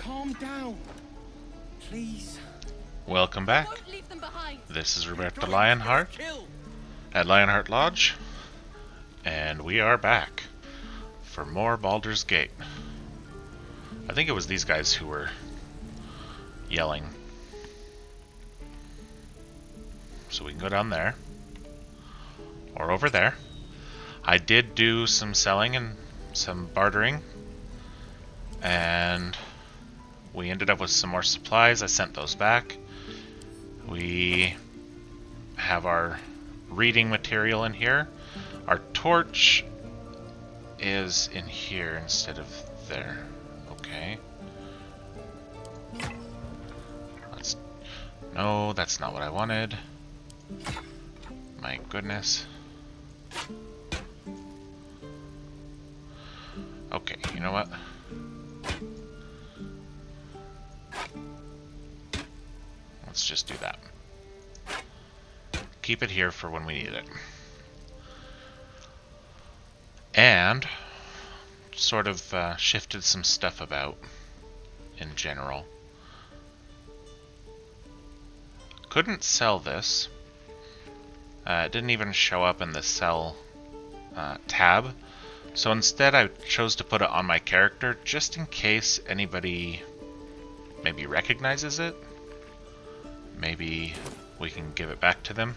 calm down. Please. Welcome back. This is Roberta Lionheart at Lionheart Lodge, and we are back for more Baldur's Gate. I think it was these guys who were yelling. So we can go down there, or over there. I did do some selling and some bartering, and we ended up with some more supplies. I sent those back. We have our reading material in here. Our torch is in here instead of there. Okay. No, that's not what I wanted. My goodness. Okay, you know what? Let's just do that. Keep it here for when we need it. And sort of shifted some stuff about in general. Couldn't sell this. It didn't even show up in the sell tab. So instead I chose to put it on my character just in case anybody maybe recognizes it. Maybe we can give it back to them.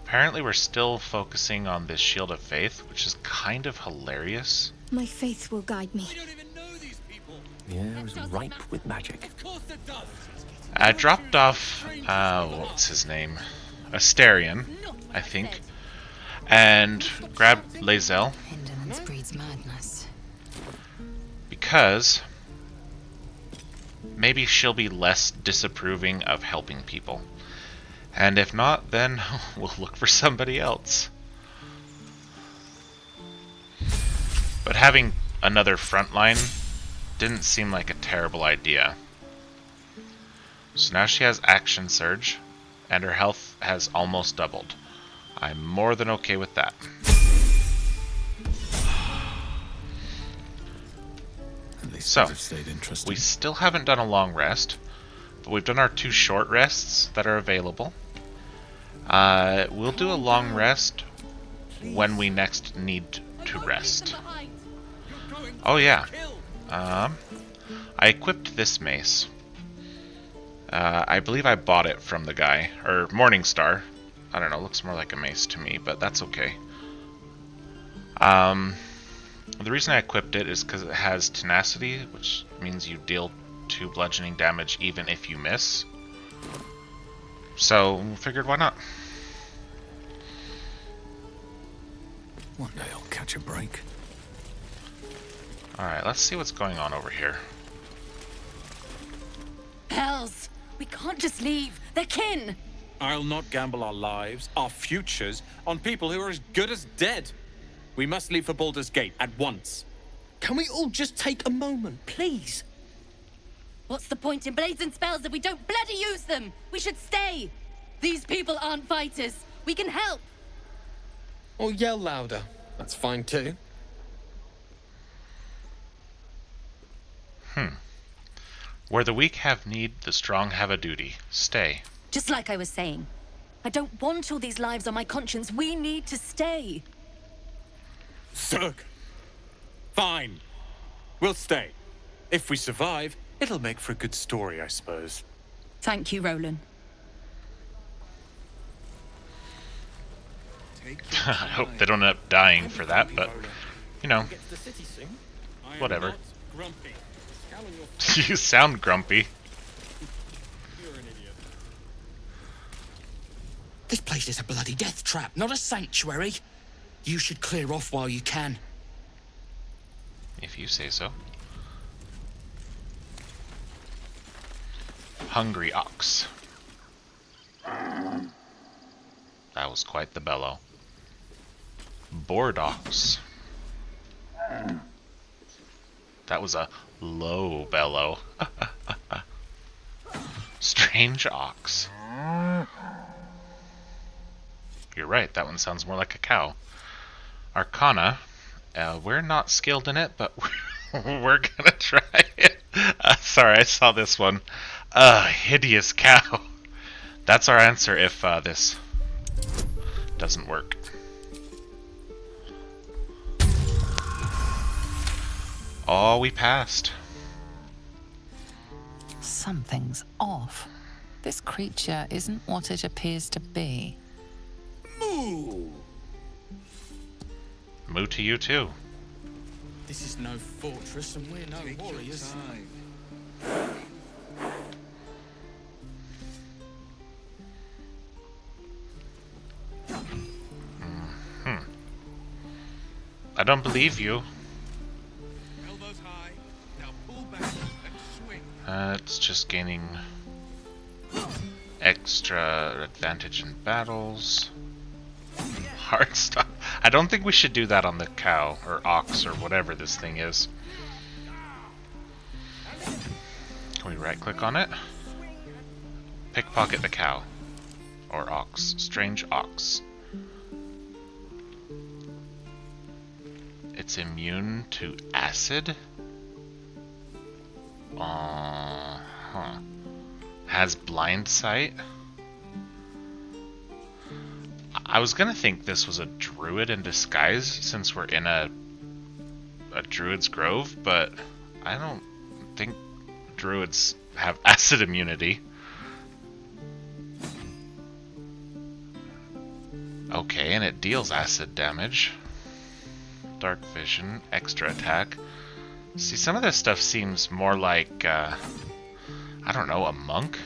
Apparently we're still focusing on this Shield of Faith, which is kind of hilarious. My faith will guide me. I don't even know these people. The air is ripe with magic. Of course it does. I dropped off, what's his name? Asterion, I think, and grabbed Lae'zel Indolence breeds madness. because maybe she'll be less disapproving of helping people. And if not, then we'll look for somebody else. But having another frontline didn't seem like a terrible idea. So now she has Action Surge, and her health has almost doubled. I'm more than okay with that. So, we still haven't done a long rest, but we've done our 2 short rests that are available. We'll do a long rest when we next need to rest. Oh yeah, I equipped this mace. I believe I bought it from the guy, or Morningstar. I don't know, looks more like a mace to me, but that's okay. The reason I equipped it is because it has tenacity, which means you deal 2 bludgeoning damage even if you miss. So, figured why not? One day I'll catch a break. Alright, let's see what's going on over here. Hells! We can't just leave. They're kin! I'll not gamble our lives, our futures, on people who are as good as dead. We must leave for Baldur's Gate at once. Can we all just take a moment, please? What's the point in blazing spells if we don't bloody use them? We should stay! These people aren't fighters. We can help! Or yell louder. That's fine too. Where the weak have need, the strong have a duty. Stay. Just like I was saying. I don't want all these lives on my conscience. We need to stay. Zerg. Fine. We'll stay. If we survive, it'll make for a good story, I suppose. Thank you, Roland. I hope they don't end up dying for that, but, you know, whatever. Grumpy. You sound grumpy. You're an idiot. This place is a bloody death trap, not a sanctuary. You should clear off while you can. If you say so. Hungry ox. That was quite the bellow. Bored ox. That was a low bellow. Strange ox. You're right, that one sounds more like a cow. Arcana. We're not skilled in it, but we're gonna try it. Sorry, I saw this one. Hideous cow. That's our answer if this doesn't work. Oh, we passed. Something's off. This creature isn't what it appears to be. Moo! Moo to you too. This is no fortress and we're no warriors. I don't believe you. Elbows high. Now pull back and swing. It's just gaining extra advantage in battles. Hard stuff. I don't think we should do that on the cow or ox or whatever this thing is. Can we right click on it? Pickpocket the cow. Or ox. Strange ox. It's immune to acid? Has blind sight? I was gonna think this was a druid in disguise since we're in a druid's grove, but I don't think druids have acid immunity. Okay, and it deals acid damage. Dark vision, extra attack. See, some of this stuff seems more like, I don't know, a monk?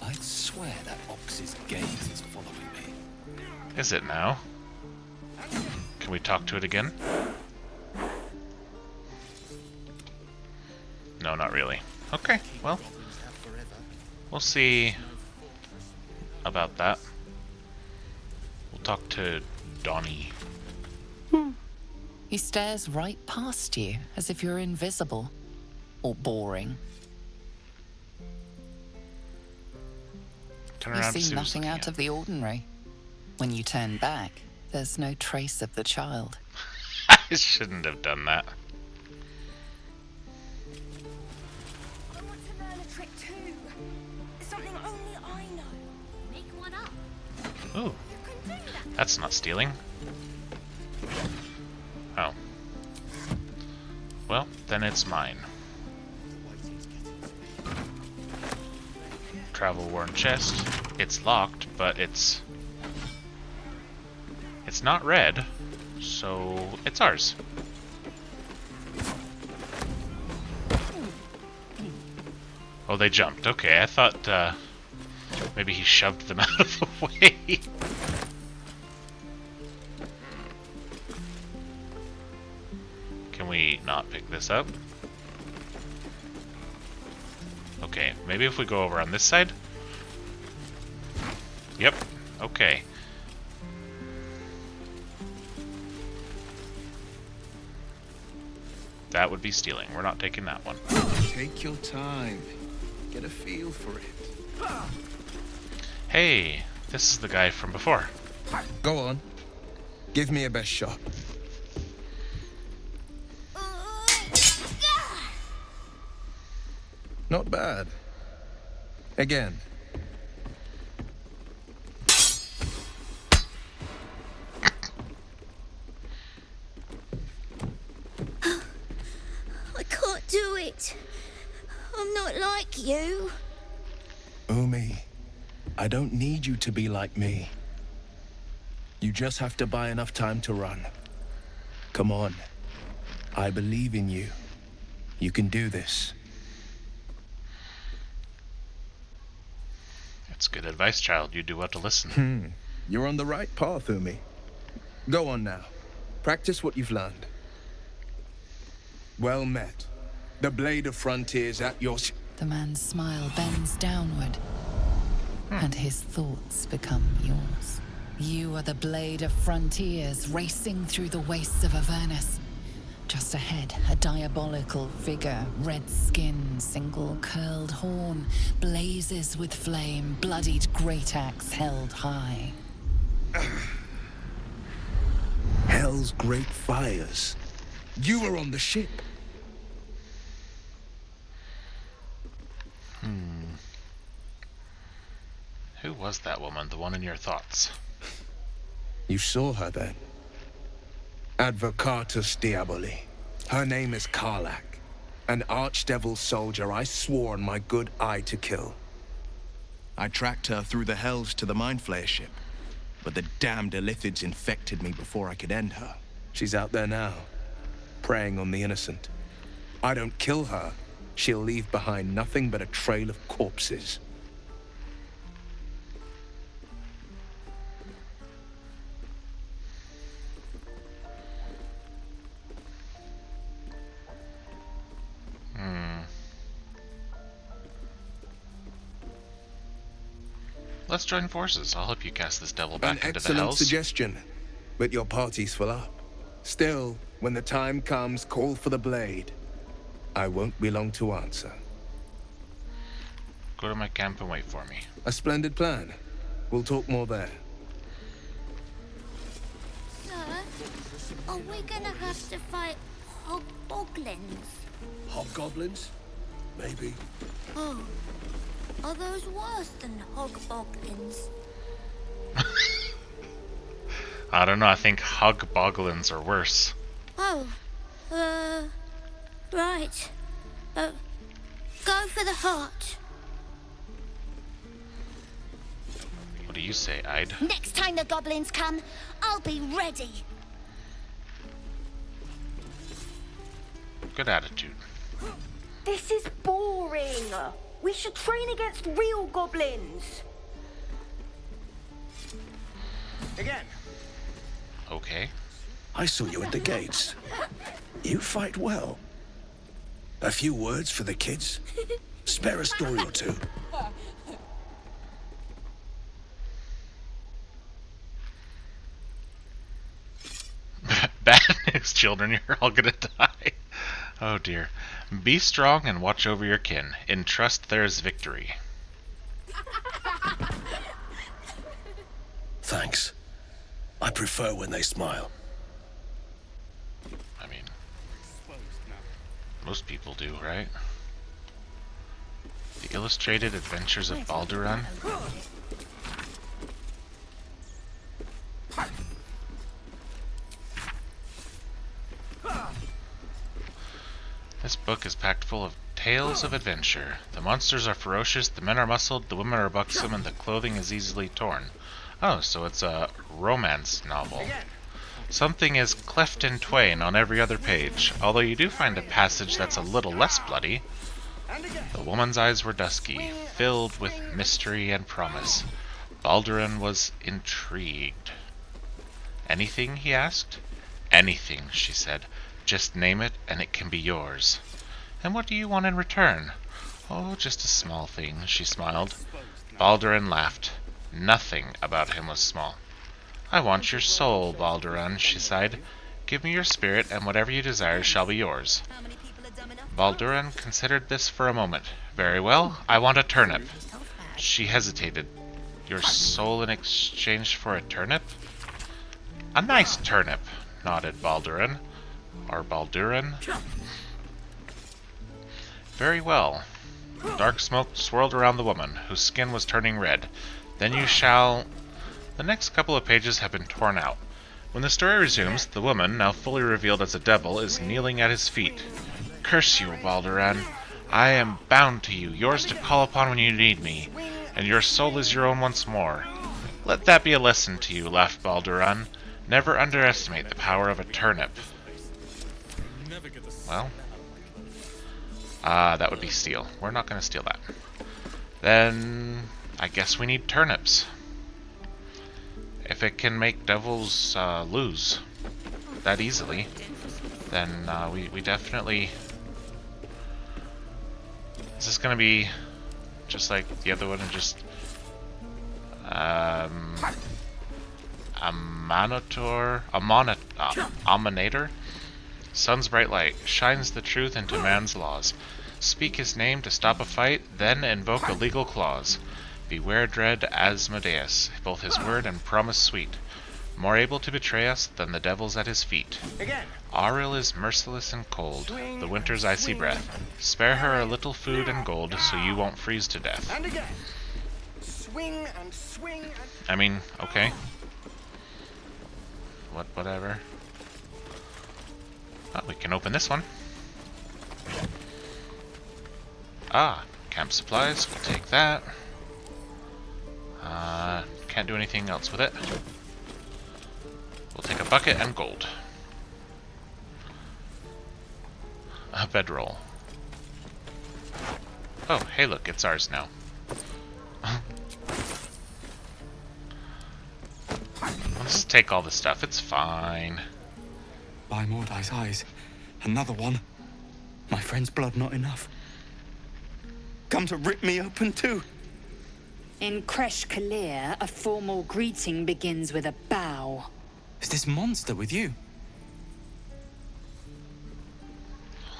I'd swear that ox's gaze is following me. Is it now? Can we talk to it again? No, not really. Okay, well, we'll see about that. We'll talk to Donnie. He stares right past you, as if you're invisible. Or boring. Turn You around to see see who's nothing looking out at. of the ordinary. When you turn back, there's no trace of the child. I shouldn't have done that. I want to learn a trick too. Something only I know. Make one up. Ooh, You can do that. that's not stealing. Oh. Well, then it's mine. Travel worn chest. It's locked, but it's not red, so it's ours. Oh, they jumped. Okay, I thought maybe he shoved them out of the way. Can we not pick this up? Okay, maybe if we go over on this side? Yep, okay. That would be stealing. We're not taking that one. Take your time. Get a feel for it. Hey, this is the guy from before. Go on. Give me a best shot. Not bad. Again. I can't do it. I'm not like you. Umi, I don't need you to be like me. You just have to buy enough time to run. Come on. I believe in you. You can do this. That's good advice, child. You do well to listen. You're on the right path, Umi. Go on now. Practice what you've learned. Well met. The blade of frontiers at your... The man's smile bends downward, and his thoughts become yours. You are the blade of frontiers racing through the wastes of Avernus. Just ahead, a diabolical figure, red skin, single curled horn, blazes with flame, bloodied great axe held high. hell's great fires. You were on the ship. Who was that woman, the one in your thoughts? You saw her then. Advocatus Diaboli. Her name is Karlach, an archdevil soldier I swore on my good eye to kill. I tracked her through the hells to the Mind Flayer ship, but the damned Illithids infected me before I could end her. She's out there now, preying on the innocent. I don't kill her, she'll leave behind nothing but a trail of corpses. Let's join forces. I'll help you cast this devil back into the An hells. excellent suggestion, but your party's full up. Still, when the time comes, call for the blade. I won't be long to answer. Go to my camp and wait for me. A splendid plan. We'll talk more there. Sir, are we gonna have to fight hobgoblins? Hobgoblins? Maybe. Oh, are those worse than hogboglins? I don't know, I think hogboglins are worse. Oh, right. Go for the heart. What do you say, Ide? Next time the goblins come, I'll be ready. Good attitude. This is boring. We should train against real goblins. Again. Okay. I saw you at the gates. You fight well. A few words for the kids? Spare a story or two. Bad news, children. You're all gonna die. Oh dear. Be strong and watch over your kin. In trust there is victory. Thanks. I prefer when they smile. I mean, most people do, right? The Illustrated Adventures of Baldurs. This book is packed full of tales of adventure. The monsters are ferocious, the men are muscled, the women are buxom, and the clothing is easily torn. Oh, so it's a romance novel. Something is cleft in twain on every other page, although you do find a passage that's a little less bloody. The woman's eyes were dusky, filled with mystery and promise. Baldurin was intrigued. Anything, he asked? Anything, she said. Just name it, and it can be yours. And what do you want in return? Oh, just a small thing, she smiled. Baldurin laughed. Nothing about him was small. I want your soul, Baldurin, she sighed. Give me your spirit, and whatever you desire shall be yours. Baldurin considered this for a moment. Very well, I want a turnip. She hesitated. Your soul in exchange for a turnip? A nice turnip, nodded Baldurin. Or Baldurin. Very well. Dark smoke swirled around the woman, whose skin was turning red. Then you shall... The next couple of pages have been torn out. When the story resumes, the woman, now fully revealed as a devil, is kneeling at his feet. Curse you, Baldurin. I am bound to you, yours to call upon when you need me, and your soul is your own once more. Let that be a lesson to you, laughed Baldurin. Never underestimate the power of a turnip. Well, that would be steel. We're not going to steal that. Then, I guess we need turnips. If it can make devils lose that easily, then we definitely... Is this going to be just like the other one and just... Aminator? Sun's bright light shines the truth into man's laws. Speak his name to stop a fight, then invoke a legal clause. Beware dread Asmodeus, both his word and promise sweet. More able to betray us than the devils at his feet. Again. Auril is merciless and cold, the winter's icy breath. Spare her a little food and gold so you won't freeze to death. And again. Swing and swing and... I mean, okay. Whatever. Oh, we can open this one. Ah, camp supplies. We'll take that. Can't do anything else with it. We'll take a bucket and gold. A bedroll. Oh, hey look, it's ours now. Let's just take all the stuff, it's fine. By Mordai's eyes, another one. My friend's blood not enough. Come to rip me open too. In Kresh Kalir, a formal greeting begins with a bow. Is this monster with you?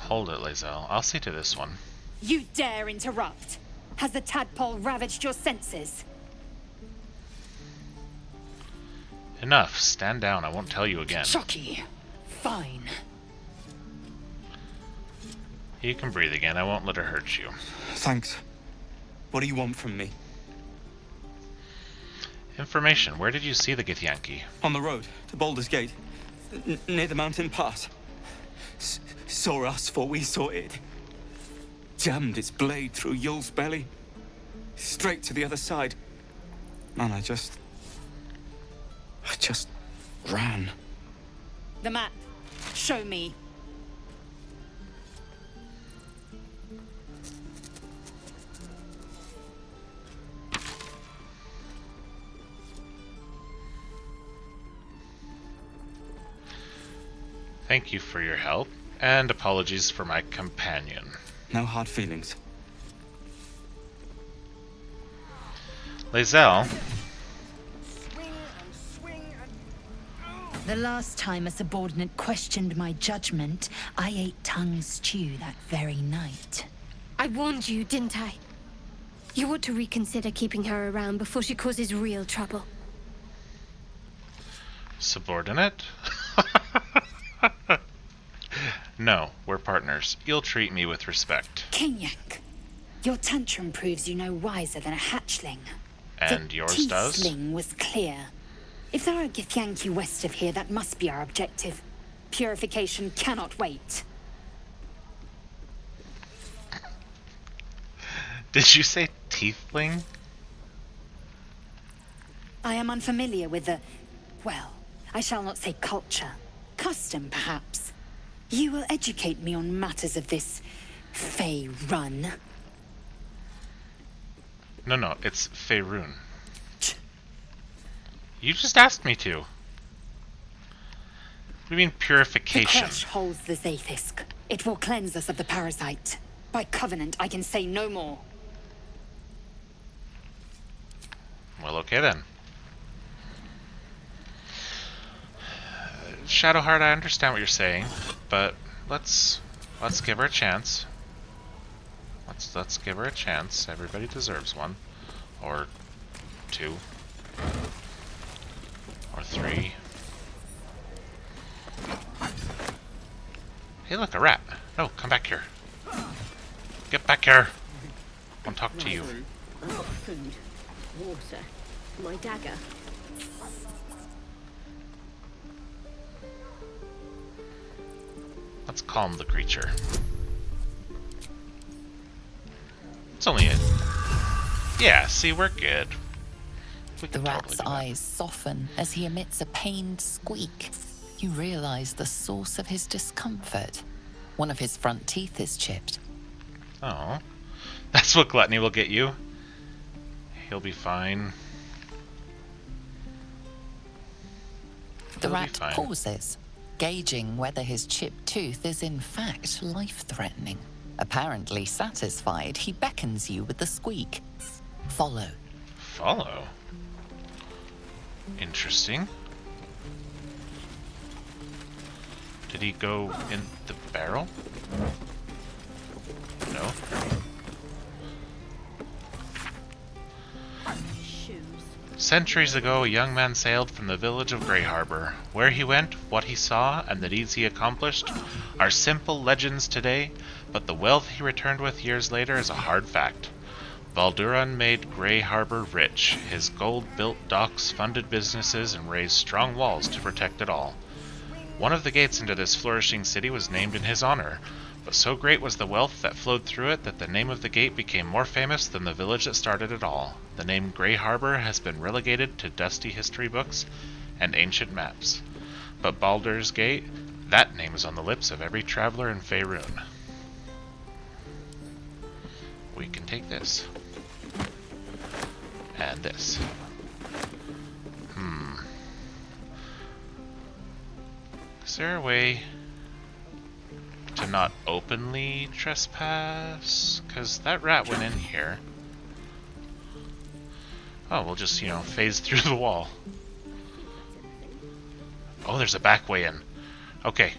Hold it, Lae'zel. I'll see to this one. You dare interrupt? Has the tadpole ravaged your senses? Enough. Stand down. I won't tell you again. Chucky. Fine. You can breathe again. I won't let her hurt you. Thanks. What do you want from me? Information. Where did you see the Githyanki? On the road to Baldur's Gate, near the mountain pass. Saw us, for we saw it. Jammed its blade through Yul's belly, straight to the other side. Man, I just ran. The map. Show me. Thank you for your help, and apologies for my companion. No hard feelings. Lae'zel. The last time a subordinate questioned my judgment, I ate tongue stew that very night. I warned you, didn't I? You ought to reconsider keeping her around before she causes real trouble. Subordinate? No, we're partners. You'll treat me with respect. Kenyak, your tantrum proves you no wiser than a hatchling. And yours does? The tiefling was clear. If there are Githyanki west of here, that must be our objective. Purification cannot wait. Did you say tiefling? I am unfamiliar with the... well, I shall not say culture. Custom, perhaps. You will educate me on matters of this Fey run. No, it's Faerun. You just asked me to. What do you mean purification? The Kresh holds the Zaithisk. It will cleanse us of the parasite. By covenant, I can say no more. Well, okay then. Shadowheart, I understand what you're saying, but let's give her a chance. Let's give her a chance. Everybody deserves one, or two, or three. Hey, look, a rat. No, come back here. Get back here. I want to talk to you. I've got food, water, my dagger. Let's calm the creature. It's only a... Yeah, see, we're good. The rat's eyes soften as he emits a pained squeak. You realize the source of his discomfort. One of his front teeth is chipped. Oh, that's what gluttony will get you. He'll be fine. The rat pauses, gauging whether his chipped tooth is in fact life-threatening. Apparently satisfied, he beckons you with the squeak. Follow. Follow? Interesting. Did he go in the barrel? No. Centuries ago, a young man sailed from the village of Grey Harbor. Where he went, what he saw, and the deeds he accomplished are simple legends today, but the wealth he returned with years later is a hard fact. Balduran made Grey Harbor rich. His gold built docks, funded businesses, and raised strong walls to protect it all. One of the gates into this flourishing city was named in his honor, but so great was the wealth that flowed through it that the name of the gate became more famous than the village that started it all. The name Grey Harbor has been relegated to dusty history books and ancient maps. But Baldur's Gate, that name is on the lips of every traveler in Faerun. We can take this. And this. Is there a way to not openly trespass? Because that rat went in here. Oh, we'll just, phase through the wall. Oh, there's a back way in. Okay.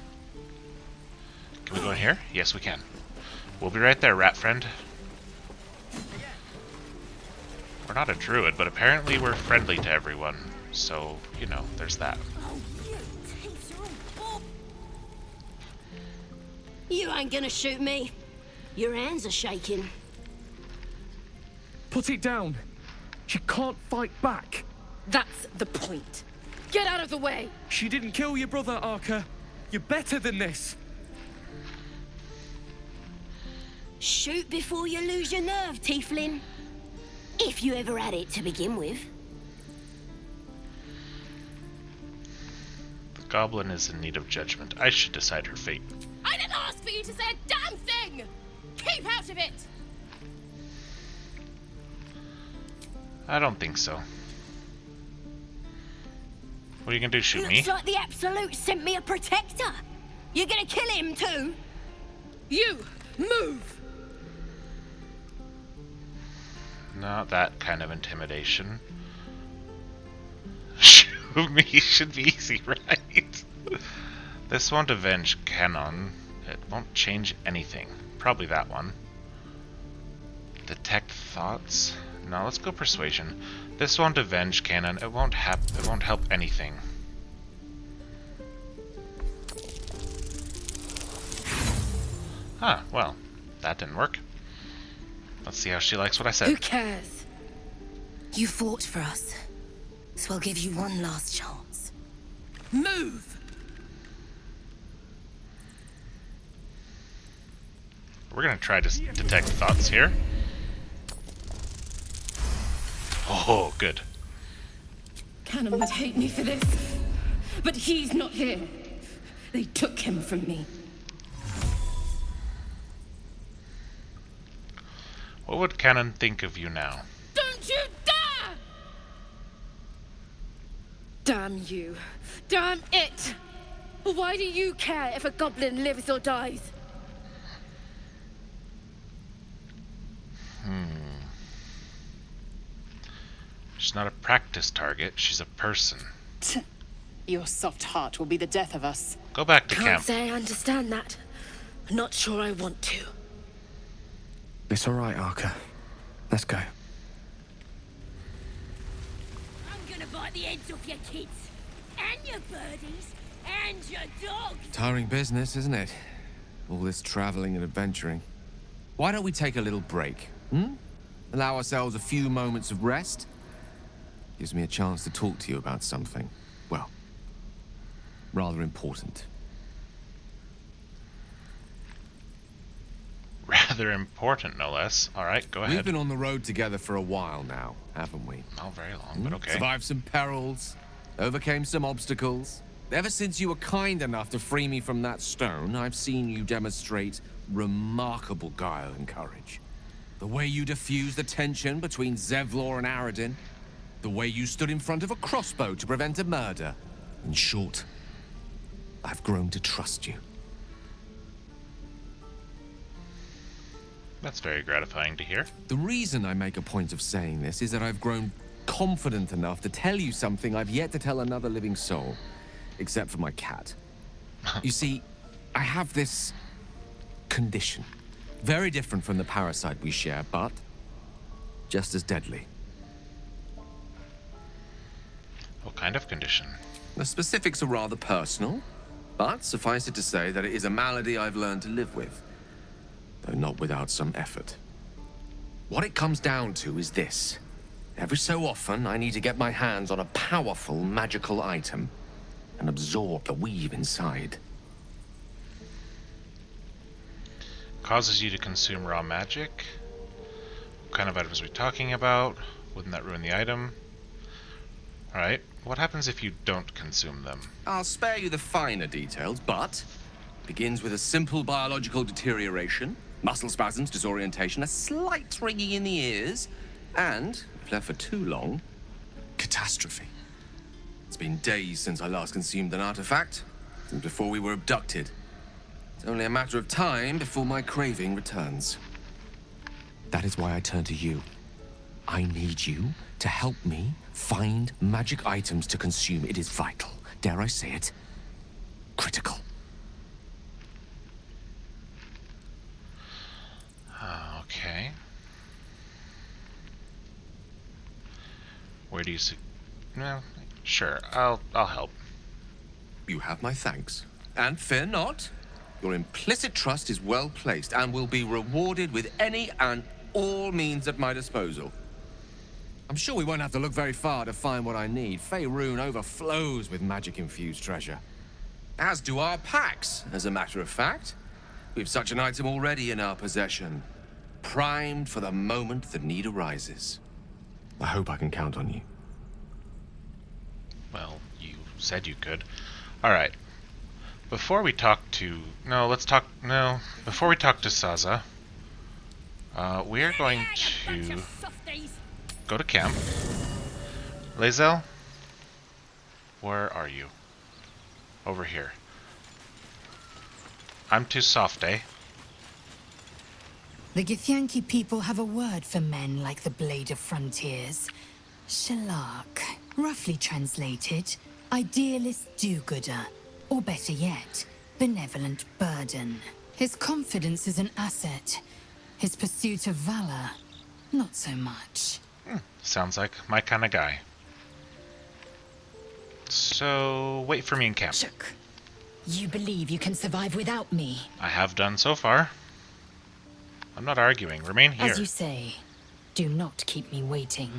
Can we go in here? Yes, we can. We'll be right there, rat friend. We're not a druid, but apparently we're friendly to everyone. So, there's that. You ain't gonna shoot me. Your hands are shaking. Put it down. She can't fight back. That's the point. Get out of the way. She didn't kill your brother, Arca. You're better than this. Shoot before you lose your nerve, Tiefling. If you ever had it to begin with. The goblin is in need of judgment. I should decide her fate. I didn't ask for you to say a damn thing! Keep out of it! I don't think so. What are you gonna do, shoot me? Looks like the Absolute sent me a protector. You're gonna kill him too? You, move! Not that kind of intimidation. Shoot me should be easy, right? This won't avenge Canon. It won't change anything. Probably that one. Detect thoughts? No, let's go persuasion. This won't avenge Canon. It won't help anything. Huh, well, that didn't work. Let's see how she likes what I said. Who cares? You fought for us, so I'll give you one last chance. Move! We're gonna try to detect thoughts here. Oh, good. Canon would hate me for this, but he's not here. They took him from me. What would Canon think of you now? Don't you dare! Damn you. Damn it! Why do you care if a goblin lives or dies? She's not a practice target, she's a person. Your soft heart will be the death of us. Go back to Can't camp. say I understand that. Not sure I want to. It's all right, Arca. Let's go. I'm gonna bite the heads off your kids, and your birdies, and your dogs. Tiring business, isn't it? All this traveling and adventuring. Why don't we take a little break, Allow ourselves a few moments of rest? Gives me a chance to talk to you about something, well, rather important. Rather important, no less. Alright, go ahead. We've been on the road together for a while now, haven't we? Not very long, but okay. Survived some perils, overcame some obstacles. Ever since you were kind enough to free me from that stone, I've seen you demonstrate remarkable guile and courage. The way you diffused the tension between Zevlor and Aradin. The way you stood in front of a crossbow to prevent a murder. In short, I've grown to trust you. That's very gratifying to hear. The reason I make a point of saying this is that I've grown confident enough to tell you something I've yet to tell another living soul. Except for my cat. You see, I have this condition. Very different from the parasite we share, but just as deadly. kind of condition? The specifics are rather personal, but suffice it to say that it is a malady I've learned to live with, though not without some effort. What it comes down to is this. Every so often, I need to get my hands on a powerful magical item and absorb the weave inside. Causes you to consume raw magic. What kind of items are we talking about? Wouldn't that ruin the item? Alright, what happens if you don't consume them? I'll spare you the finer details, but it begins with a simple biological deterioration, muscle spasms, disorientation, a slight ringing in the ears, and, if left for too long, catastrophe. It's been days since I last consumed an artifact, since before we were abducted. It's only a matter of time before my craving returns. That is why I turn to you. I need you to help me find magic items to consume. It is vital. Dare I say it? Critical. Okay. Where do you see? Well, sure. I'll help. You have my thanks. And fear not. Your implicit trust is well placed and will be rewarded with any and all means at my disposal. I'm sure we won't have to look very far to find what I need. Faerun overflows with magic-infused treasure. As do our packs, as a matter of fact. We've such an item already in our possession. Primed for the moment the need arises. I hope I can count on you. Well, you said you could. Alright. Before we talk to... Before we talk to Saza, we're going to go to camp. Lae'zel, where are you? Over here. I'm too soft, eh? The Githyanki people have a word for men like the Blade of Frontiers. Shalak. Roughly translated, idealist do-gooder. Or better yet, benevolent burden. His confidence is an asset. His pursuit of valor, not so much. Sounds like my kind of guy. So, wait for me in camp. Shook. You believe you can survive without me? I have done so far. I'm not arguing. Remain here. As you say, do not keep me waiting.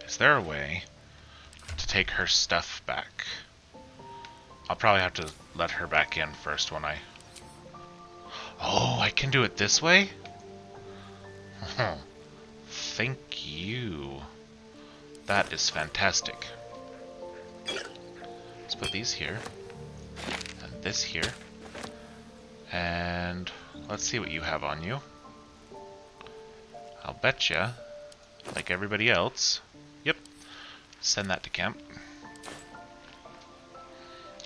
Is there a way to take her stuff back? I'll probably have to let her back in first when I... Oh, I can do it this way? Thank you. That is fantastic. Let's put these here. And this here. And let's see what you have on you. I'll betcha, like everybody else... Yep. Send that to camp.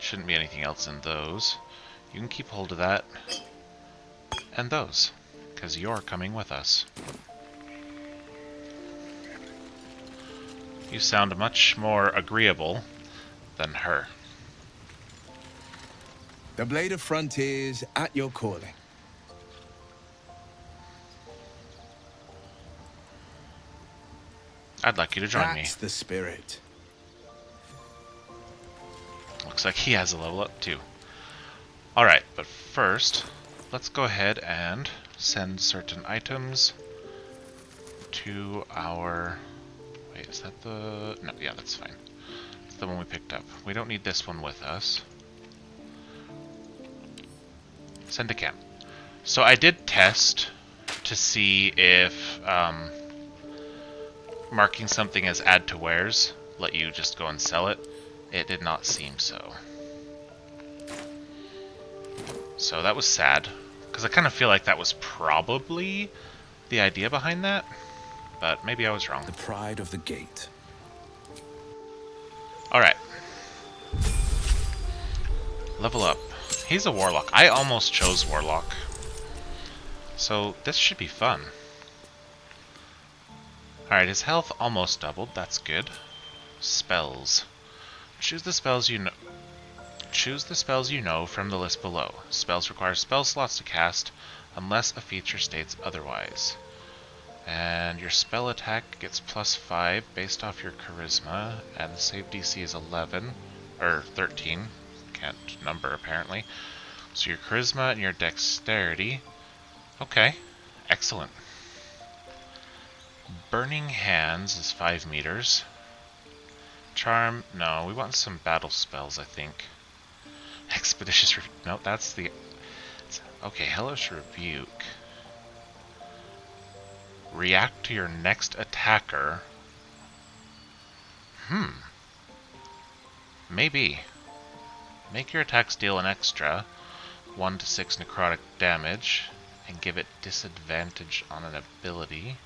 Shouldn't be anything else in those. You can keep hold of that. And those. Because you're coming with us. You sound much more agreeable than her. The Blade of Frontiers at your calling. I'd like you to join me. That's the spirit. Looks like he has a level up too. Alright, but first, let's go ahead and send certain items to our... Wait, is that the... No, yeah, that's fine. It's the one we picked up. We don't need this one with us. Send to camp. So I did test to see if... marking something as add to wares let you just go and sell it. It did not seem so. So that was sad, because I kind of feel like that was probably the idea behind that, but maybe I was wrong. The pride of the gate. Alright. Level up. He's a warlock. I almost chose warlock. So this should be fun. Alright, his health almost doubled. That's good. Spells. Choose the spells you know. choose the spells you know from the list below. Spells require spell slots to cast, unless a feature states otherwise. And your spell attack gets +5 based off your charisma, and the save DC is 11, or 13, can't number apparently. So your charisma and your dexterity, okay, excellent. Burning Hands is 5 meters. Charm, no, we want some battle spells, I think. Expeditious, no, that's the, okay, Hellish Rebuke. React to your next attacker. Maybe. Make your attacks deal an extra 1 to 6 necrotic damage, and give it disadvantage on an ability.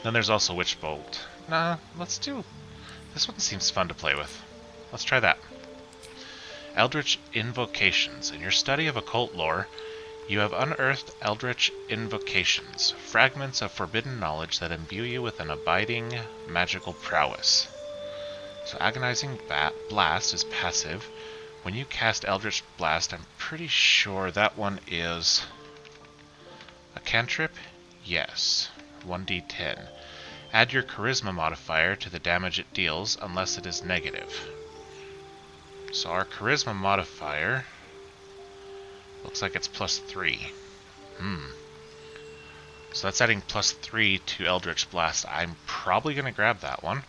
Then there's also Witch Bolt. Nah, let's do... This one seems fun to play with. Let's try that. Eldritch Invocations. In your study of occult lore, you have unearthed Eldritch Invocations, fragments of forbidden knowledge that imbue you with an abiding magical prowess. So Agonizing Blast is passive. When you cast Eldritch Blast, I'm pretty sure that one is a cantrip? Yes. 1d10. Add your charisma modifier to the damage it deals, unless it is negative. So our charisma modifier looks like it's +3. So that's adding +3 to Eldritch Blast. I'm probably going to grab that one.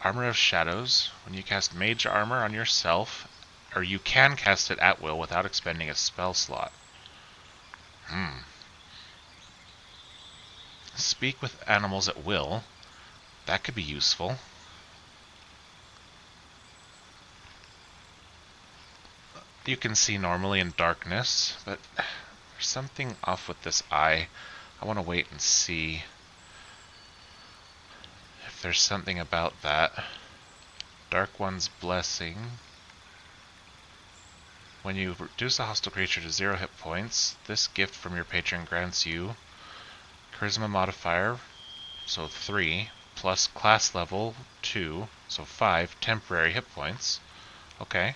Armor of Shadows. When you cast Mage Armor on yourself, or you can cast it at will without expending a spell slot. Speak with animals at will. That could be useful. You can see normally in darkness, but there's something off with this eye. I want to wait and see if there's something about that. Dark One's Blessing. When you reduce a hostile creature to 0 hit points, this gift from your patron grants you charisma modifier, so 3, plus class level 2, so 5 temporary hit points. Okay.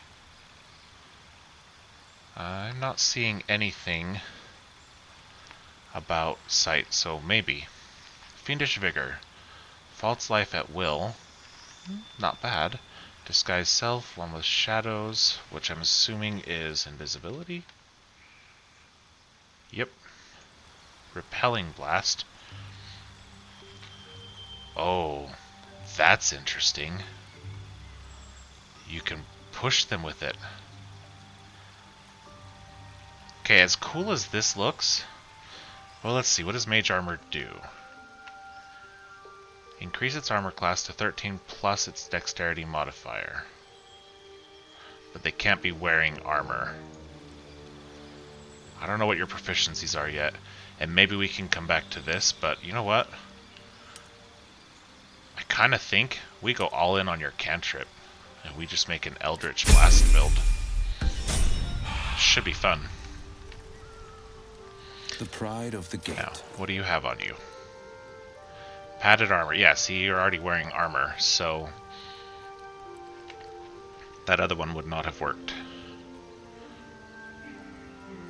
I'm not seeing anything about sight, so maybe. Fiendish Vigor. False Life at will. Not bad. Disguise Self, one with shadows, which I'm assuming is invisibility. Yep. Repelling Blast. Oh, that's interesting. You can push them with it. Okay, as cool as this looks, well, let's see, what does Mage Armor do? Increase its armor class to 13 plus its dexterity modifier. But they can't be wearing armor. I don't know what your proficiencies are yet, and maybe we can come back to this, but you know what? I kind of think we go all in on your cantrip, and we just make an Eldritch Blast build. Should be fun. The pride of the gate. Now, what do you have on you? Padded armor. Yeah, see, you're already wearing armor, so that other one would not have worked.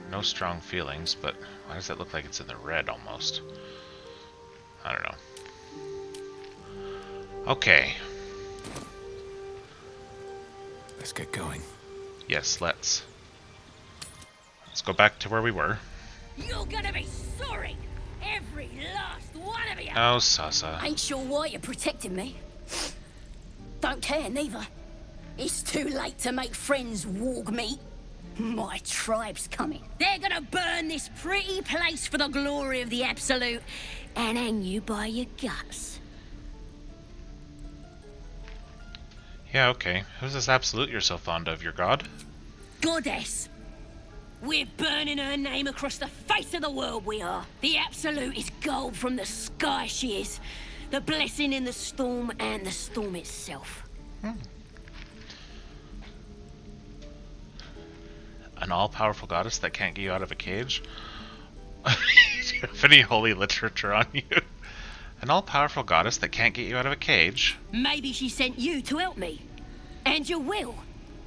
No strong feelings, but why does that look like it's in the red almost? I don't know. Okay. Let's get going. Yes, let's. Let's go back to where we were. You're gonna be sorry! Every last one of you! Oh, Sasa. Ain't sure why you're protecting me. Don't care, neither. It's too late to make friends, warg meat. My tribe's coming. They're gonna burn this pretty place for the glory of the Absolute and hang you by your guts. Yeah, okay. Who's this Absolute you're so fond of? Your god? Goddess. We're burning her name across the face of the world, we are. The Absolute is gold from the sky, she is. The blessing in the storm and the storm itself. An all-powerful goddess that can't get you out of a cage? Do you have any holy literature on you? An all-powerful goddess that can't get you out of a cage? Maybe she sent you to help me. And you will,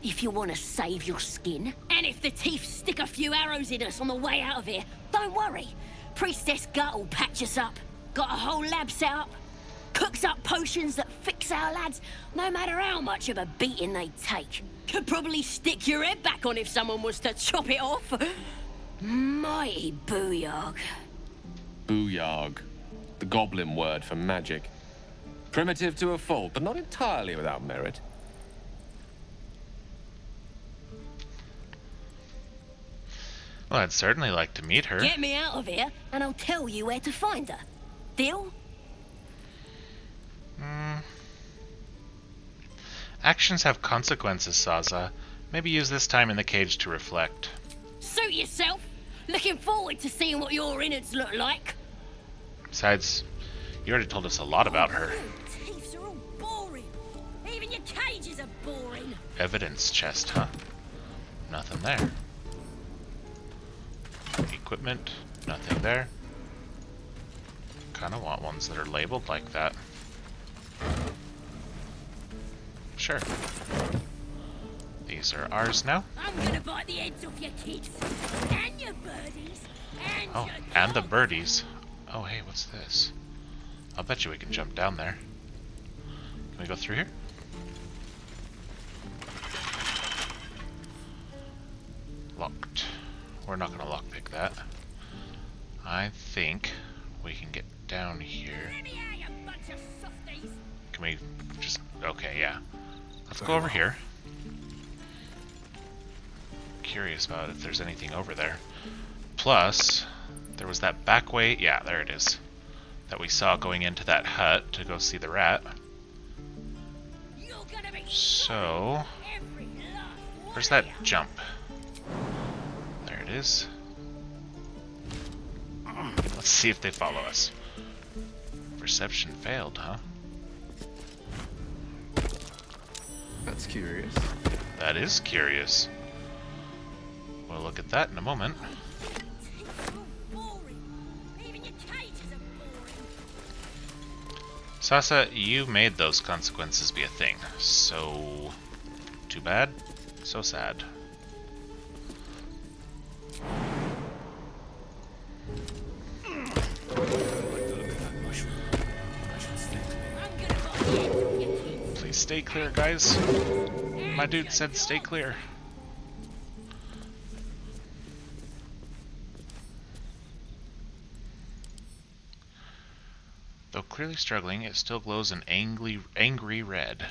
if you want to save your skin. And if the teeth stick a few arrows in us on the way out of here, don't worry. Priestess Gut will patch us up. Got a whole lab set up. Cooks up potions that fix our lads, no matter how much of a beating they take. Could probably stick your head back on if someone was to chop it off. Mighty booyog. Booyog. The goblin word for magic. Primitive to a fault, but not entirely without merit. Well, I'd certainly like to meet her. Get me out of here, and I'll tell you where to find her. Deal? Actions have consequences, Saza. Maybe use this time in the cage to reflect. Suit yourself. Looking forward to seeing what your innards look like. Besides, you already told us a lot about her. Teeths are all boring. Even your cages are boring. Evidence chest, huh? Nothing there. Equipment, nothing there. Kinda want ones that are labeled like that. Sure. These are ours now. I'm gonna bite the heads off your kids. And your birdies. And Oh, your and the birdies. Oh, hey, what's this? I'll bet you we can jump down there. Can we go through here? Locked. We're not gonna lockpick that. I think we can get down here. Can we just... Okay, yeah. Let's go over here. Curious about if there's anything over there. Plus, there was that back way. Yeah, there it is. That we saw going into that hut to go see the rat. So, where's that jump? There it is. Let's see if they follow us. Perception failed, huh? That's curious. That is curious. We'll look at that in a moment. Sasa, you made those consequences be a thing. So, too bad, so sad. Please stay clear, guys. My dude said stay clear. Though clearly struggling, it still glows an angry red.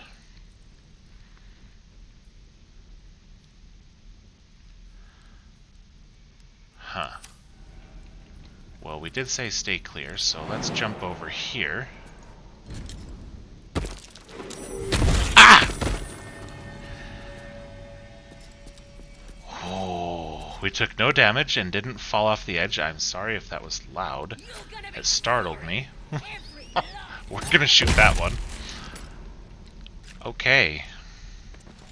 Huh. Well, we did say stay clear, so let's jump over here. Ah! Oh, we took no damage and didn't fall off the edge. I'm sorry if that was loud. It startled me. We're gonna shoot that one. Okay.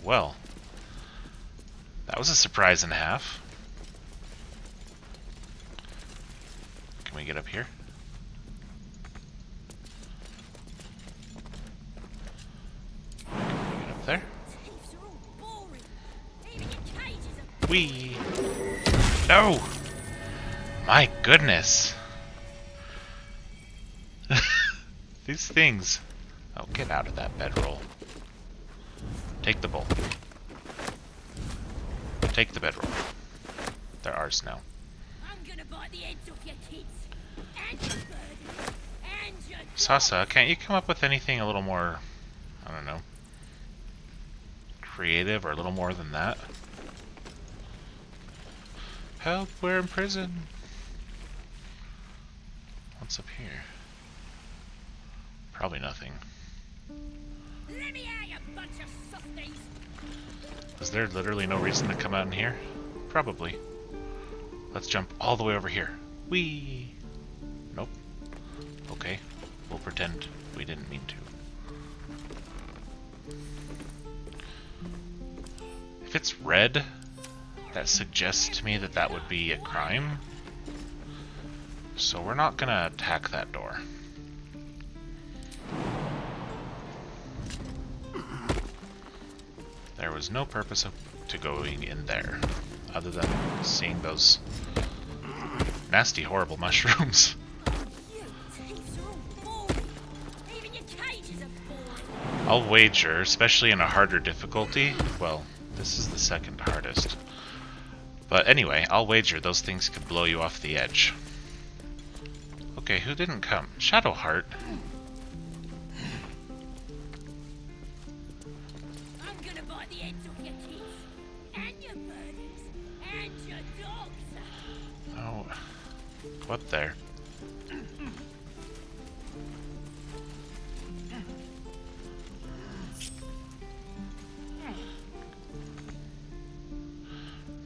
Well, that was a surprise and a half. Can we get up here? Can we get up there? Whee! No! My goodness! These things. Oh, get out of that bedroll. Take the bowl. Take the bedroll. They're ours now. I'm gonna bite the heads off your kids. And your birdies. And your Sasa, can't you come up with anything a little more, I don't know, creative or a little more than that? Help, we're in prison. What's up here? Probably nothing. Let me out, you bunch of softies. Is there literally no reason to come out in here? Probably. Let's jump all the way over here. Whee! Nope. Okay. We'll pretend we didn't mean to. If it's red, that suggests to me that that would be a crime. So we're not gonna attack that door. There was no purpose to going in there, other than seeing those nasty, horrible mushrooms. I'll wager, especially in a harder difficulty, well, this is the second hardest. But anyway, I'll wager those things could blow you off the edge. Okay, who didn't come? Shadowheart. I'm gonna bite the heads off your kids, and your birdies, and your dogs. Oh, what there?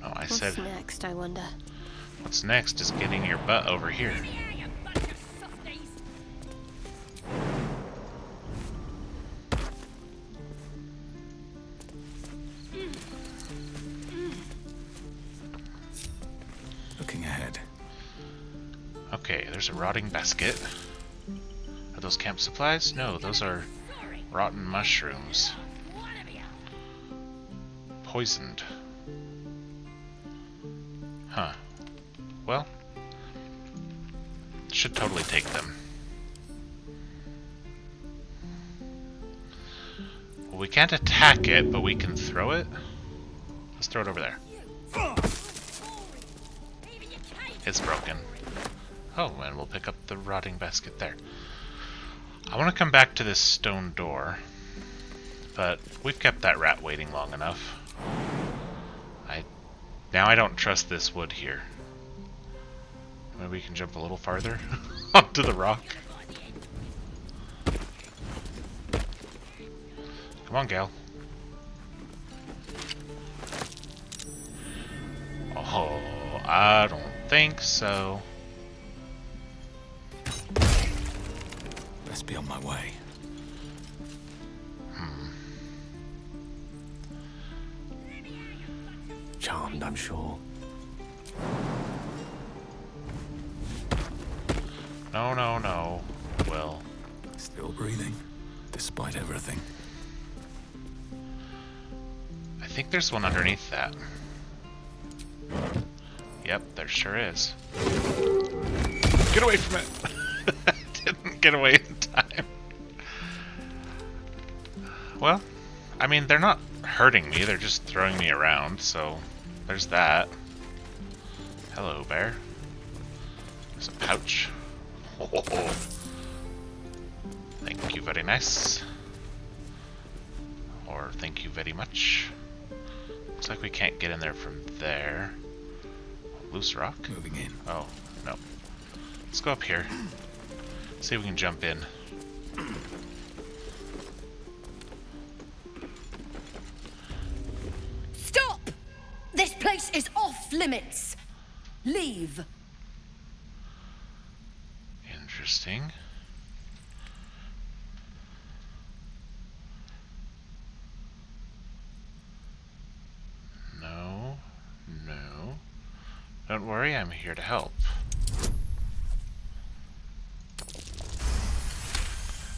No, I said... What's next, I wonder? What's next is getting your butt over here. Looking ahead. Okay, there's a rotting basket. Are those camp supplies? No, those are rotten mushrooms. Poisoned. Huh. Well, should totally take them. Well, we can't attack it, but we can throw it. Let's throw it over there. It's broken. Oh, and we'll pick up the rotting basket there. I want to come back to this stone door, but we've kept that rat waiting long enough. Now I don't trust this wood here. Maybe we can jump a little farther onto the rock. Come on, gal. Oh, I don't think so. Best be on my way. Charmed, I'm sure. No, no, no. Well. Still breathing, despite everything. I think there's one underneath that. Yep, there sure is. Get away from it! Didn't get away in time. Well, I mean, they're not hurting me, they're just throwing me around, so there's that. Hello, bear. There's a pouch. Oh. Thank you very nice. Or thank you very much. Looks like we can't get in there from there. Loose rock? Moving in. Oh, no. Let's go up here. See if we can jump in. Stop! This place is off limits. Leave. Interesting. No. No. Don't worry, I'm here to help.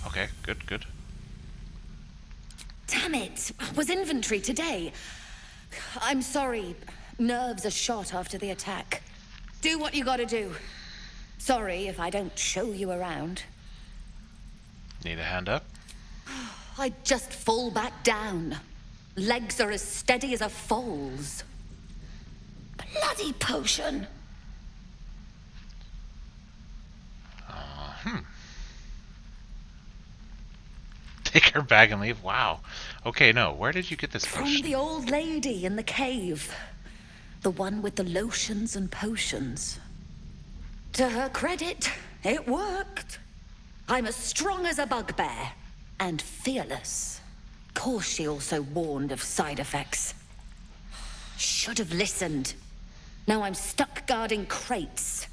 Okay, good, good. Damn it! Was inventory today. I'm sorry. Nerves are shot after the attack. Do what you gotta do. Sorry if I don't show you around. Need a hand up? I just fall back down. Legs are as steady as a foal's. Bloody potion! Take her bag and leave? Wow. Okay, no. Where did you get this From potion? the old lady in the cave. The one with the lotions and potions. To her credit, it worked. I'm as strong as a bugbear. And fearless. Course she also warned of side effects. Should have listened. Now I'm stuck guarding crates.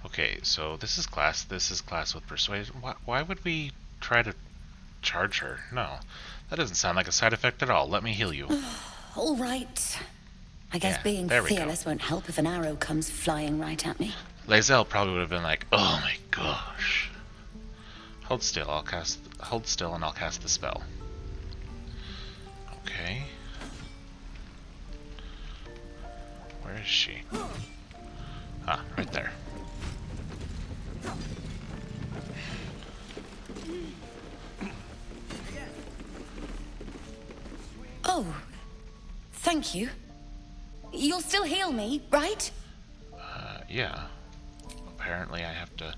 Okay, so this is class with persuasion. Why would we try to charge her? No, that doesn't sound like a side effect at all. Let me heal you. All right. I guess being there we go. fearless won't help if an arrow comes flying right at me. Lae'zel probably would have been like, "Oh my gosh." Hold still, hold still and I'll cast the spell. Okay. Where is she? Ah, right there. Oh, thank you. You'll still heal me, right? Yeah. Apparently I have to...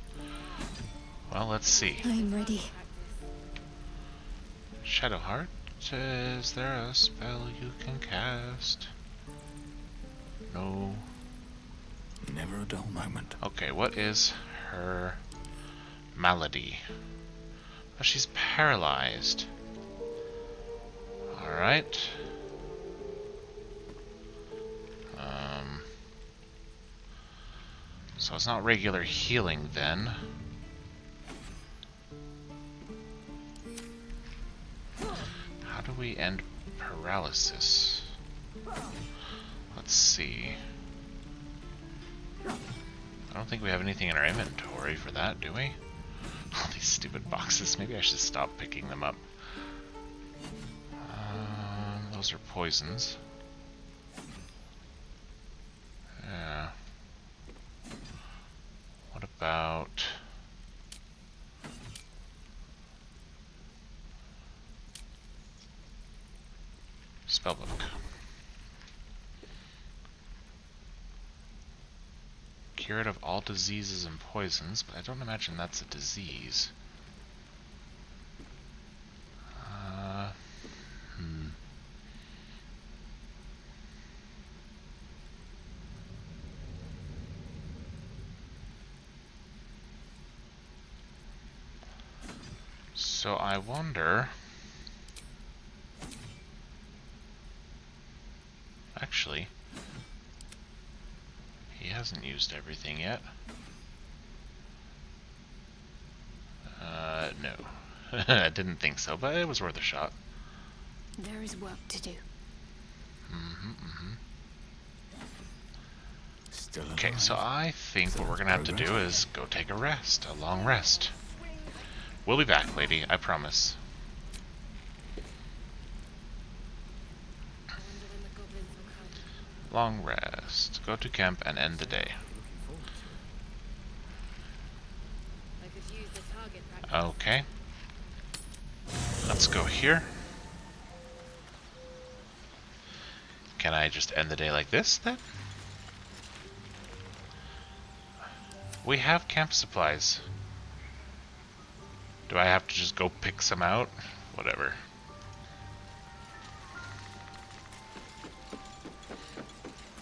Well, let's see. I'm ready. Shadowheart, is there a spell you can cast? No. Never a dull moment. Okay, what is her malady? Oh, she's paralyzed. Alright. So it's not regular healing then. How do we end paralysis? Let's see. I don't think we have anything in our inventory for that, do we? All these stupid boxes. Maybe I should stop picking them up. Those are poisons. Yeah. What about... Spellbook. Cured of all diseases and poisons, but I don't imagine that's a disease. So I wonder... Actually, he hasn't used everything yet. No. I didn't think so, but it was worth a shot. There is work to do. Okay, so I think what we're gonna have to do is go take a rest, a long rest. We'll be back, lady, I promise. Long rest. Go to camp and end the day. Okay. Let's go here. Can I just end the day like this, then? We have camp supplies. Do I have to just go pick some out? Whatever.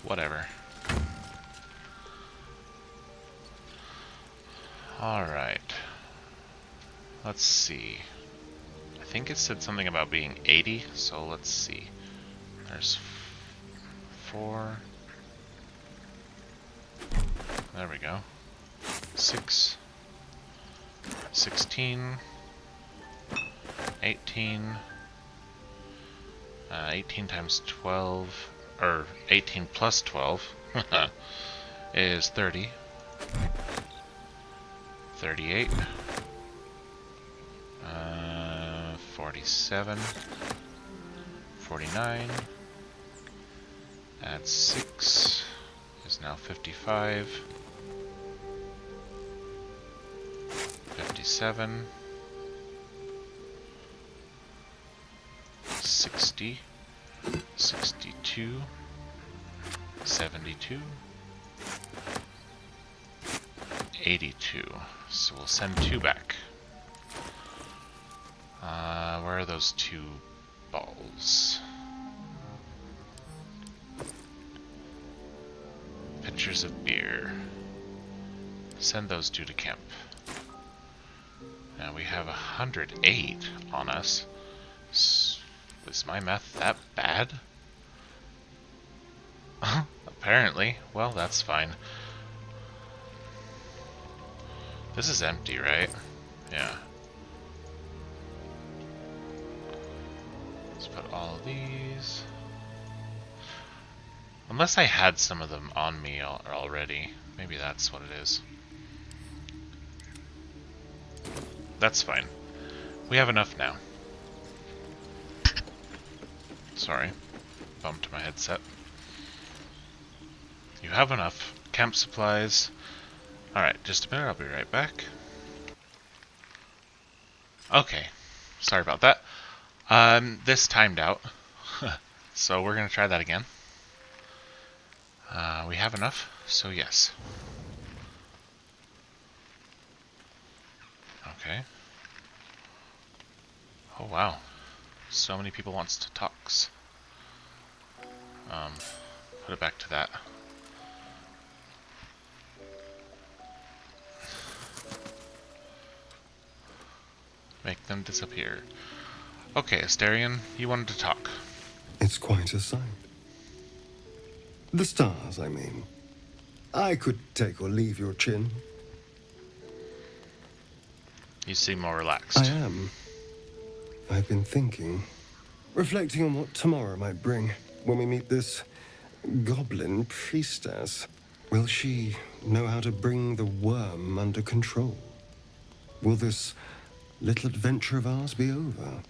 Whatever. Alright. Let's see. I think it said something about being 80, so let's see. There's 4. There we go. 6. 16. 18. 18 times 12. Or 18 plus 12 is 30. 38. 47. 49. Add 6 is now 55. 57. 60. 62, 72, 82. So we'll send 2 back. Where are those 2 balls? Pitchers of beer. Send those 2 to camp. Now we have 108 on us. Is my math that bad? Apparently. Well, that's fine. This is empty, right? Yeah. Let's put all of these. Unless I had some of them on me already. Maybe that's what it is. That's fine. We have enough now. Sorry. Bumped my headset. You have enough. Camp supplies. Alright, just a minute, I'll be right back. Okay. Sorry about that. This timed out. So we're gonna try that again. We have enough, so yes. Okay. Oh wow. So many people wants to talks. Put it back to that. Make them disappear. Okay, Asterion, you wanted to talk. It's quite a sight. The stars, I mean. I could take or leave your chin. You seem more relaxed. I am. I've been thinking, reflecting on what tomorrow might bring when we meet this goblin priestess. Will she know how to bring the worm under control? Will this little adventure of ours be over?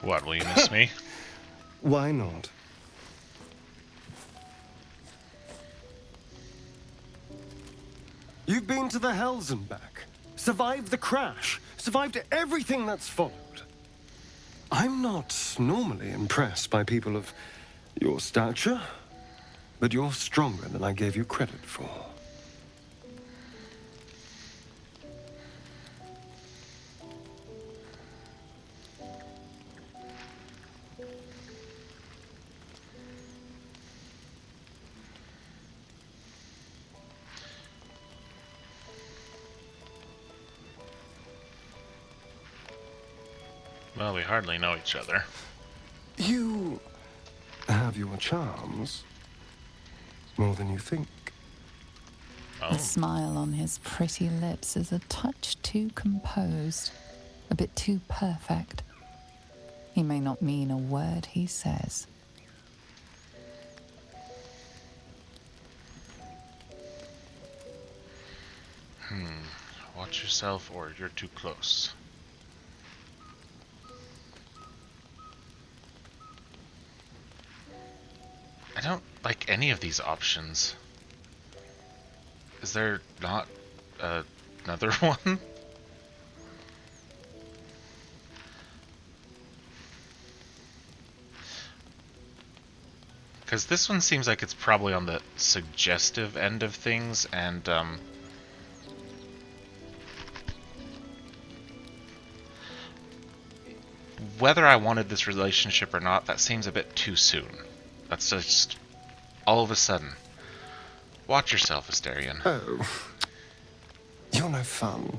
What, will you miss me? Why not? You've been to the Hells and back, survived the crash, survived everything that's followed. I'm not normally impressed by people of your stature, but you're stronger than I gave you credit for. Well, we hardly know each other. You have your charms. More than you think. Oh. The smile on his pretty lips is a touch too composed, a bit too perfect. He may not mean a word he says. Watch yourself or you're too close. I don't like any of these options. Is there not another one? Because this one seems like it's probably on the suggestive end of things, and whether I wanted this relationship or not, that seems a bit too soon. That's just all of a sudden. Watch yourself, Asterion. Oh. You're no fun.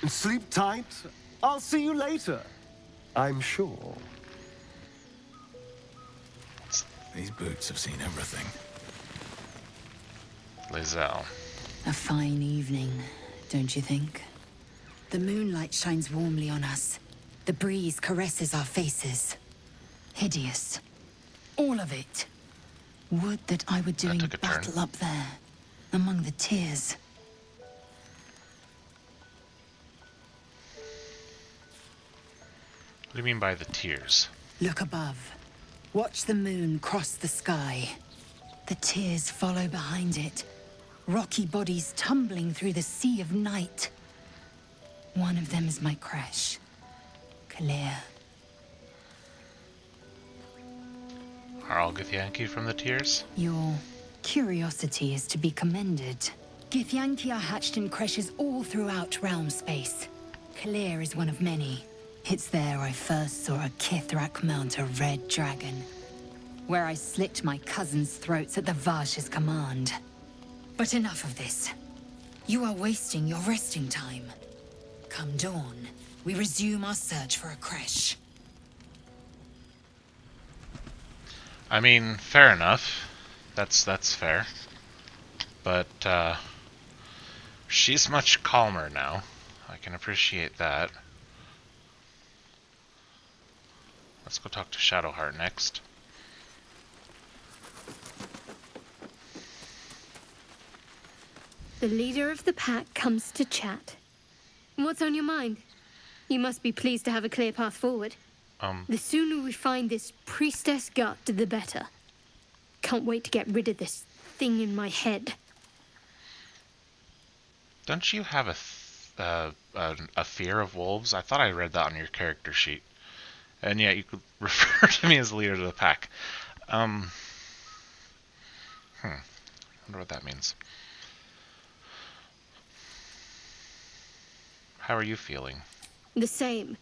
Sleep tight. I'll see you later. I'm sure. These boots have seen everything. Lae'zel. A fine evening, don't you think? The moonlight shines warmly on us. The breeze caresses our faces. Hideous. All of it. Would that I were doing battle up there, among the tears. What do you mean by the tears? Look above. Watch the moon cross the sky. The tears follow behind it. Rocky bodies tumbling through the sea of night. One of them is my crush. Clear. Are all Githyanki from the tears? Your curiosity is to be commended. Githyanki are hatched in creches all throughout realm space. Clear is one of many. It's there I first saw a Kithrak mount a red dragon. Where I slit my cousins' throats at the Varsh's command. But enough of this. You are wasting your resting time. Come dawn, we resume our search for a creche. I mean, fair enough. That's fair. But she's much calmer now. I can appreciate that. Let's go talk to Shadowheart next. The leader of the pack comes to chat. What's on your mind? You must be pleased to have a clear path forward. The sooner we find this priestess gut, the better. Can't wait to get rid of this thing in my head. Don't you have a fear of wolves? I thought I read that on your character sheet. And yet you could refer to me as the leader of the pack. Wonder what that means. How are you feeling? The same.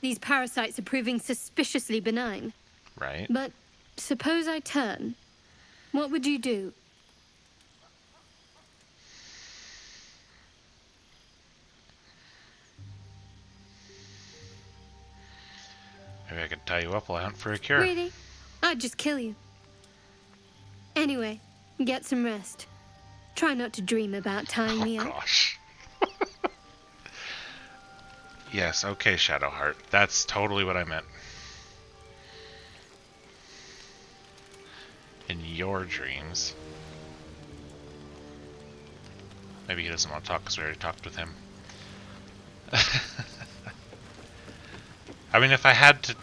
These parasites are proving suspiciously benign. Right. But suppose I turn. What would you do? Maybe I could tie you up while I hunt for a cure. Really? I'd just kill you. Anyway, get some rest. Try not to dream about tying me up. Oh gosh. Yes, okay, Shadowheart. That's totally what I meant. In your dreams. Maybe he doesn't want to talk because we already talked with him. I mean, if I had to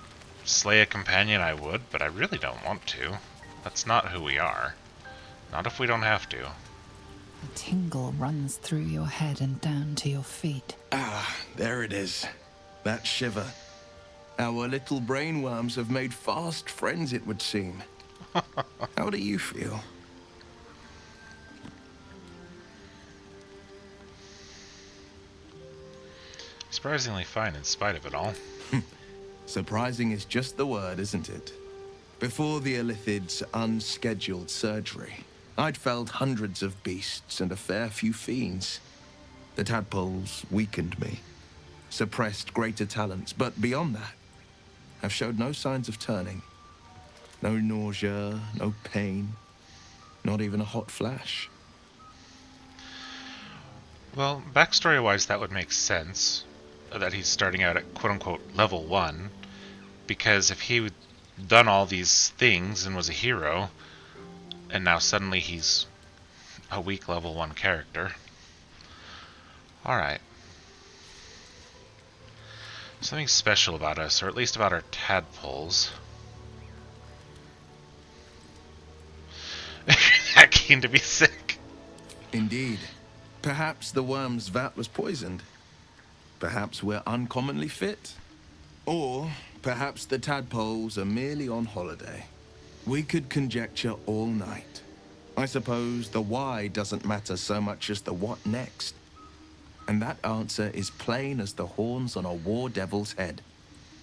slay a companion, I would, but I really don't want to. That's not who we are. Not if we don't have to. A tingle runs through your head and down to your feet. Ah, there it is. That shiver. Our little brainworms have made fast friends, it would seem. How do you feel? Surprisingly fine in spite of it all. Surprising is just the word, isn't it? Before the Illithid's unscheduled surgery, I'd felled hundreds of beasts and a fair few fiends. The tadpoles weakened me, suppressed greater talents, but beyond that, I've showed no signs of turning. No nausea, no pain, not even a hot flash. Well, backstory-wise, that would make sense, that he's starting out at quote-unquote level 1, because if he had done all these things and was a hero, and now suddenly he's a weak level 1 character. Alright. Something special about us, or at least about our tadpoles. That keen to be sick. Indeed. Perhaps the worm's vat was poisoned. Perhaps we're uncommonly fit. Or perhaps the tadpoles are merely on holiday. We could conjecture all night. I suppose the why doesn't matter so much as the what next. And that answer is plain as the horns on a war devil's head.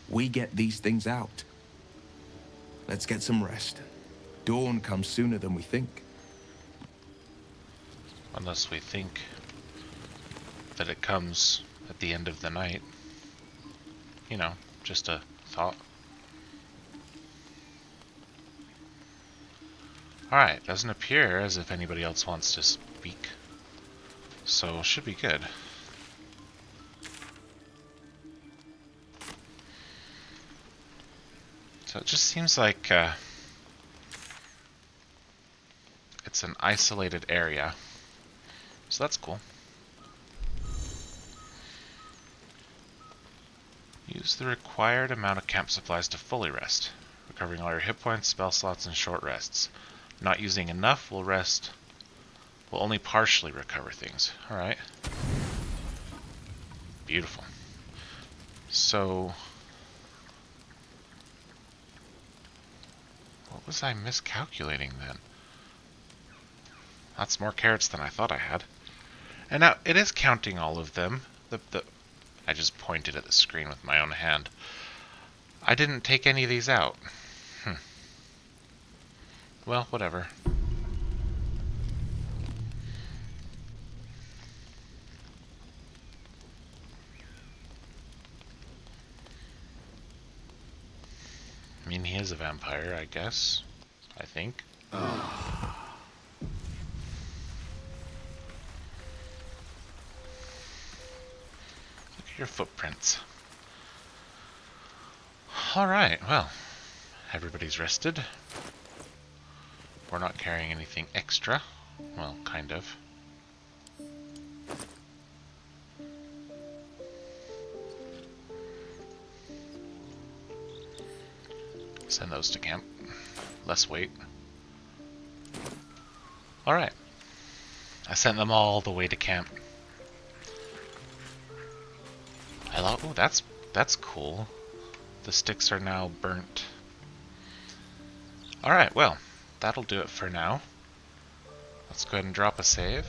We get these things out. Let's get some rest. Dawn comes sooner than we think. Unless we think that it comes at the end of the night. You know, just a thought. Alright, doesn't appear as if anybody else wants to speak. So, should be good. So it just seems like it's an isolated area. So that's cool. Use the required amount of camp supplies to fully rest, recovering all your hit points, spell slots, and short rests. Not using enough will only partially recover things. Alright. Beautiful. So, what was I miscalculating then? That's more carrots than I thought I had. And now, it is counting all of them. I just pointed at the screen with my own hand. I didn't take any of these out. Well, whatever. I mean, he is a vampire, I guess. I think. your footprints. Alright, well, everybody's rested. We're not carrying anything extra. Well, kind of. Send those to camp. Less weight. Alright. I sent them all the way to camp. I love. Oh, that's cool. The sticks are now burnt. Alright, well, that'll do it for now. Let's go ahead and drop a save.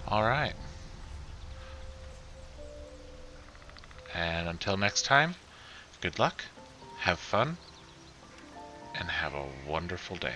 Alright. And until next time, good luck, have fun, and have a wonderful day.